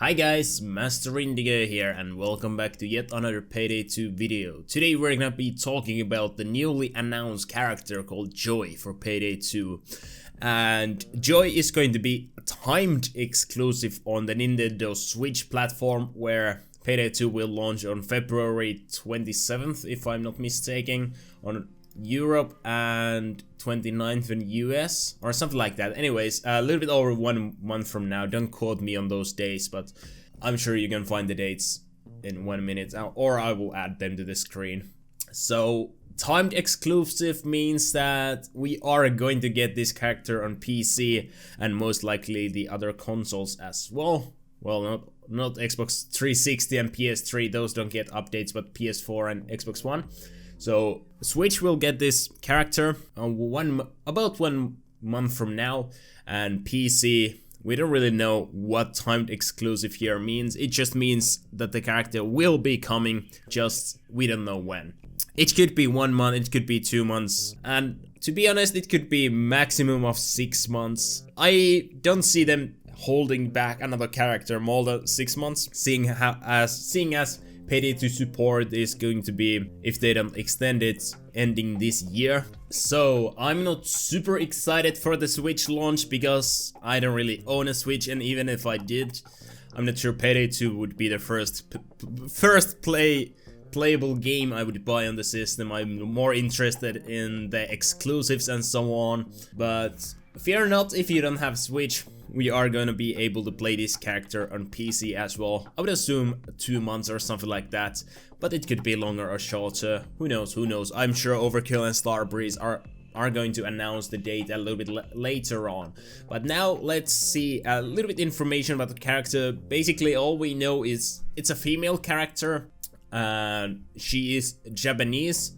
Hi guys, Master Indigo here and welcome back to yet another Payday 2 video. Today we're gonna be talking about the newly announced character called Joy for Payday 2. And Joy is going to be a timed exclusive on the Nintendo Switch platform, where Payday 2 will launch on February 27th, if I'm not mistaken, on Europe, and 29th in US or something like that. Anyways, a little bit over 1 month from now. Don't quote me on those days, but I'm sure you can find the dates in 1 minute, or I will add them to the screen. So timed exclusive means that we are going to get this character on PC and most likely the other consoles as well. Well, not Xbox 360 and PS3, those don't get updates, but PS4 and Xbox One. So Switch will get this character about 1 month from now, and PC, we don't really know what timed exclusive here means. It just means that the character will be coming, just we don't know when. It could be 1 month, it could be 2 months, and to be honest, it could be maximum of 6 months. I don't see them holding back another character more than 6 months, seeing as Payday 2 support is going to be, if they don't extend it, ending this year. So I'm not super excited for the Switch launch because I don't really own a Switch, and even if I did, I'm not sure Payday 2 would be the first playable game I would buy on the system. I'm more interested in the exclusives and so on, but fear not, if you don't have Switch, we are gonna be able to play this character on PC as well. I would assume 2 months or something like that, but it could be longer or shorter. Who knows, who knows. I'm sure Overkill and Starbreeze are going to announce the date a little bit later on. But now let's see a little bit information about the character. Basically all we know is it's a female character, and she is Japanese.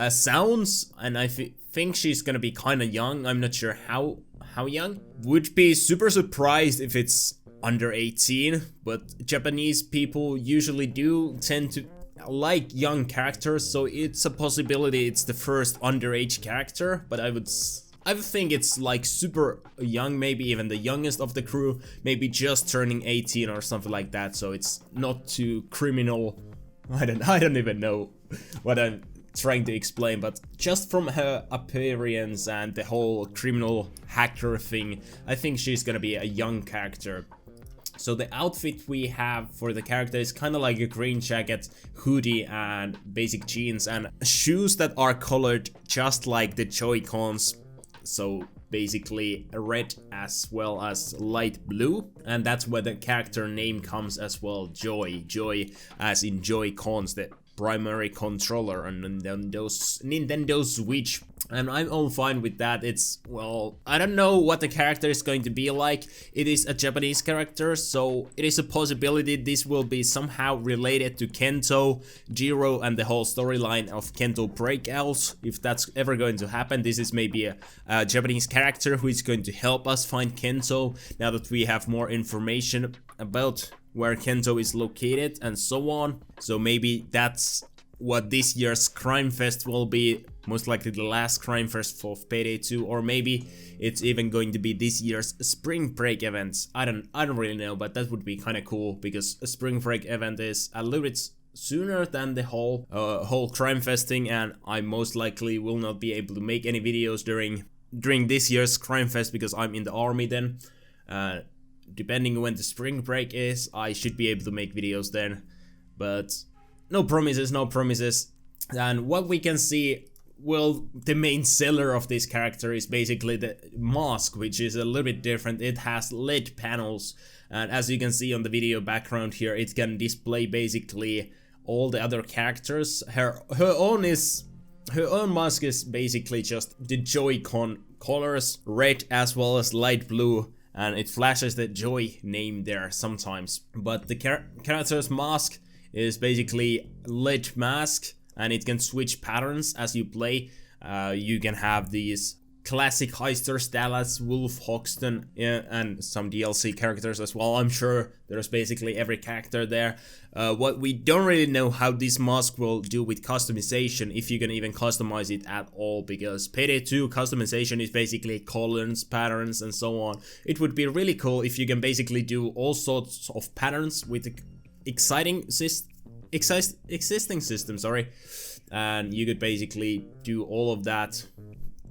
Sounds, and I think she's gonna be kinda young. I'm not sure how young. Would be super surprised if it's under 18, but Japanese people usually do tend to like young characters, so it's a possibility it's the first underage character, but I would think it's like super young, maybe even the youngest of the crew, maybe just turning 18 or something like that, so it's not too criminal. I don't even know what I'm trying to explain, but just from her appearance and the whole criminal hacker thing, I think she's gonna be a young character. So the outfit we have for the character is kind of like a green jacket, hoodie, and basic jeans, and shoes that are colored just like the Joy-Cons. So basically red as well as light blue, and that's where the character name comes as well. Joy as in Joy-Cons, the primary controller on Nintendo Switch, and I'm all fine with that. It's, well, I don't know what the character is going to be like. It is a Japanese character, so it is a possibility this will be somehow related to Kento, Jiro, and the whole storyline of Kento Breakout. If that's ever going to happen, this is maybe a Japanese character who is going to help us find Kento now that we have more information about where Kento is located and so on. So maybe that's what this year's Crime Fest will be, most likely the last Crime Fest for Payday 2, or maybe it's even going to be this year's Spring Break events. I don't really know, but that would be kind of cool, because a Spring Break event is a little bit sooner than the whole Crime Fest thing, and I most likely will not be able to make any videos during this year's Crime Fest because I'm in the army then. Depending on when the spring break is, I should be able to make videos then, but no promises, no promises. And what we can see, well, the main seller of this character is basically the mask, which is a little bit different. It has LED panels, and as you can see on the video background here, it can display basically all the other characters. Her own mask is basically just the Joy-Con colors, red as well as light blue, and it flashes the Joy name there sometimes. But the character's mask is basically LED mask, and it can switch patterns as you play. You can have these classic Heister, Dallas, Wolf, Hoxton, yeah, and some DLC characters as well. I'm sure there's basically every character there. What we don't really know how this mask will do with customization, if you can even customize it at all, because Payday 2 customization is basically colors, patterns, and so on. It would be really cool if you can basically do all sorts of patterns with existing system, and you could basically do all of that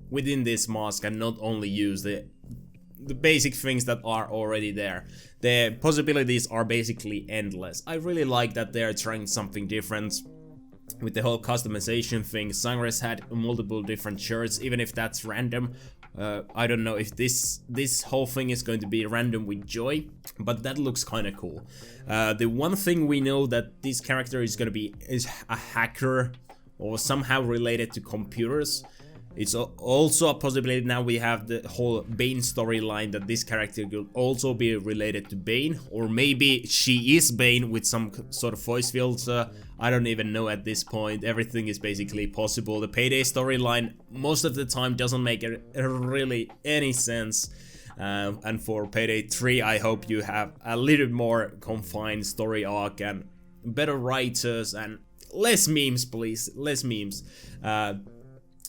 within this mask and not only use the basic things that are already there. The possibilities are basically endless. I really like that they're trying something different with the whole customization thing. Sangres had multiple different shirts, even if that's random. I don't know if this whole thing is going to be random with Joy, but that looks kind of cool. The one thing we know that this character is going to be is a hacker or somehow related to computers. It's also a possibility. Now we have the whole Bane storyline that this character could also be related to Bane, or maybe she is Bane with some sort of voice filter. I don't even know at this point. Everything is basically possible. The Payday storyline most of the time doesn't make really any sense. And for Payday 3, I hope you have a little more confined story arc and better writers and less memes, please. Less memes.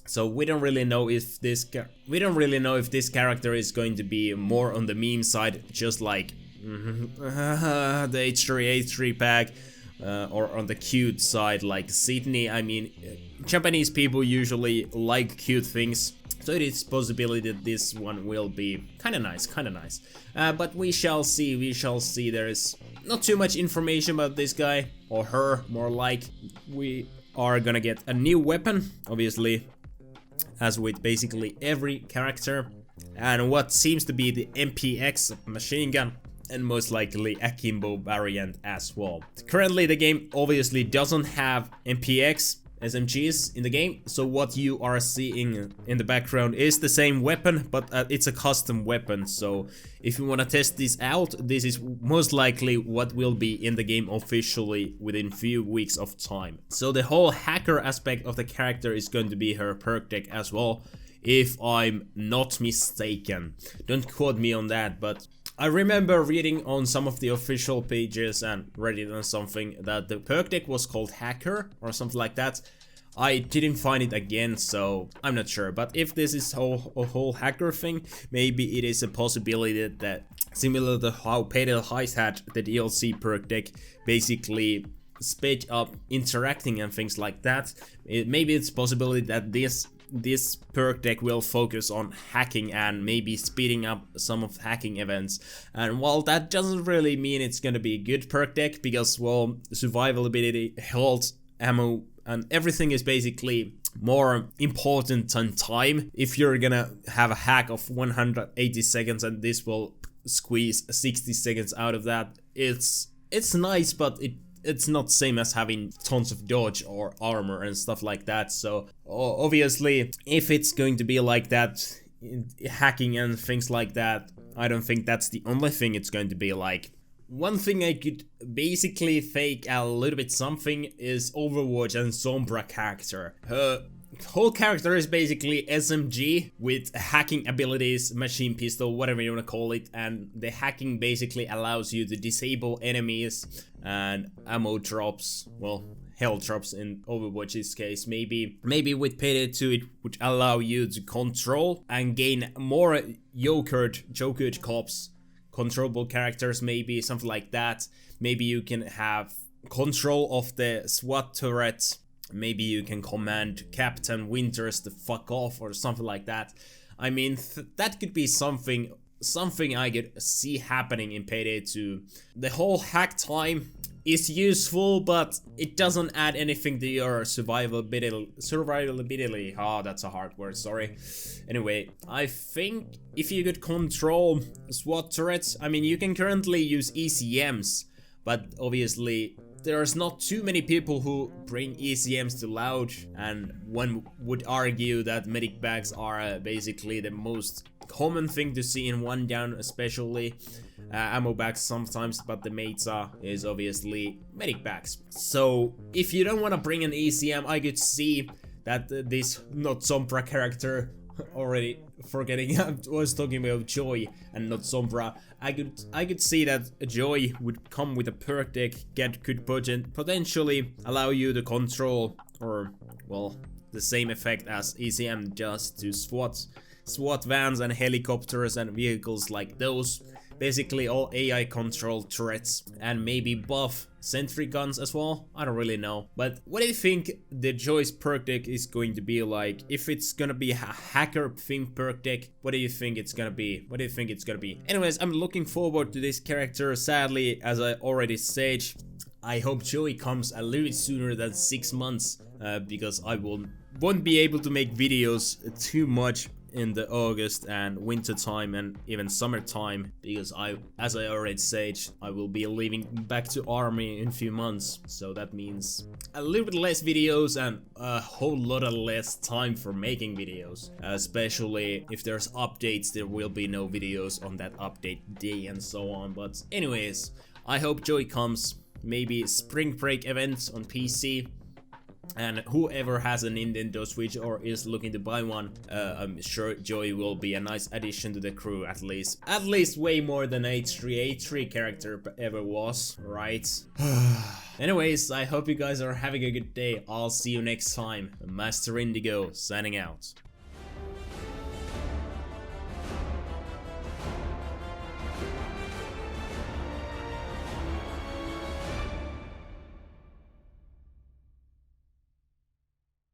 So we don't really know if this character is going to be more on the meme side, just like the H3 pack, or on the cute side like Sydney. I mean, Japanese people usually like cute things, so it is possibility that this one will be kind of nice, but we shall see. There is not too much information about this guy or her, more like. We are gonna get a new weapon, obviously, as with basically every character, and what seems to be the MPX machine gun, and most likely akimbo variant as well. Currently the game obviously doesn't have MPX SMGs in the game, so what you are seeing in the background is the same weapon, but it's a custom weapon. So if you want to test this out, this is most likely what will be in the game officially within few weeks of time. So the whole hacker aspect of the character is going to be her perk deck as well, if I'm not mistaken. Don't quote me on that, but I remember reading on some of the official pages and Reddit or something that the perk deck was called Hacker or something like that. I didn't find it again, so I'm not sure. But if this is a whole hacker thing, maybe it is a possibility that similar to how Payday Heist had the DLC perk deck, basically sped up interacting and things like that. Maybe it's a possibility that this perk deck will focus on hacking and maybe speeding up some of the hacking events. And while that doesn't really mean it's gonna be a good perk deck, because, well, survivability, health, ammo, and everything is basically more important than time. If you're gonna have a hack of 180 seconds and this will squeeze 60 seconds out of that, it's nice, but it's not same as having tons of dodge or armor and stuff like that. So obviously, if it's going to be like that, hacking and things like that, I don't think that's the only thing it's going to be like. One thing I could basically fake a little bit something is Overwatch and Sombra character. Her whole character is basically SMG with hacking abilities, machine pistol, whatever you wanna call it, and the hacking basically allows you to disable enemies and ammo drops, well, health drops in Overwatch's case. Maybe with Payday 2 it would allow you to control and gain more jokered cops, controllable characters, maybe something like that. Maybe you can have control of the SWAT turret. Maybe you can command Captain Winters to fuck off or something like that. I mean, that could be something I could see happening in Payday 2. The whole hack time is useful, but it doesn't add anything to your survivability. Ah, that's a hard word, sorry. Anyway, I think if you could control SWAT turrets, I mean, you can currently use ECMs, but obviously there's not too many people who bring ECMs to Loud, and one would argue that medic bags are basically the most common thing to see in one down, especially ammo bags sometimes, but the meta is obviously medic bags. So if you don't want to bring an ECM, I could see that this not Sombra character already forgetting I was talking about Joy and not Sombra. I could see that Joy would come with a perk deck, could potentially allow you to control, or well, the same effect as ECM does to SWAT vans and helicopters and vehicles like those. Basically all AI controlled threats, and maybe buff sentry guns as well. I don't really know. But what do you think the Joy's perk deck is going to be like? If it's gonna be a hacker themed perk deck, what do you think it's gonna be? What do you think it's gonna be? Anyways, I'm looking forward to this character. Sadly, as I already said, I hope Joy comes a little bit sooner than 6 months, because I won't be able to make videos too much in the August and winter time and even summertime, because as I already said, I will be leaving back to army in a few months, so that means a little bit less videos and a whole lot of less time for making videos. Especially if there's updates, there will be no videos on that update day and so on. But anyways, I hope Joy comes, maybe spring break events on PC. And whoever has a Nintendo Switch or is looking to buy one, I'm sure Joy will be a nice addition to the crew, at least way more than H3 character ever was, right? Anyways, I hope you guys are having a good day. I'll see you next time. Master Indigo signing out.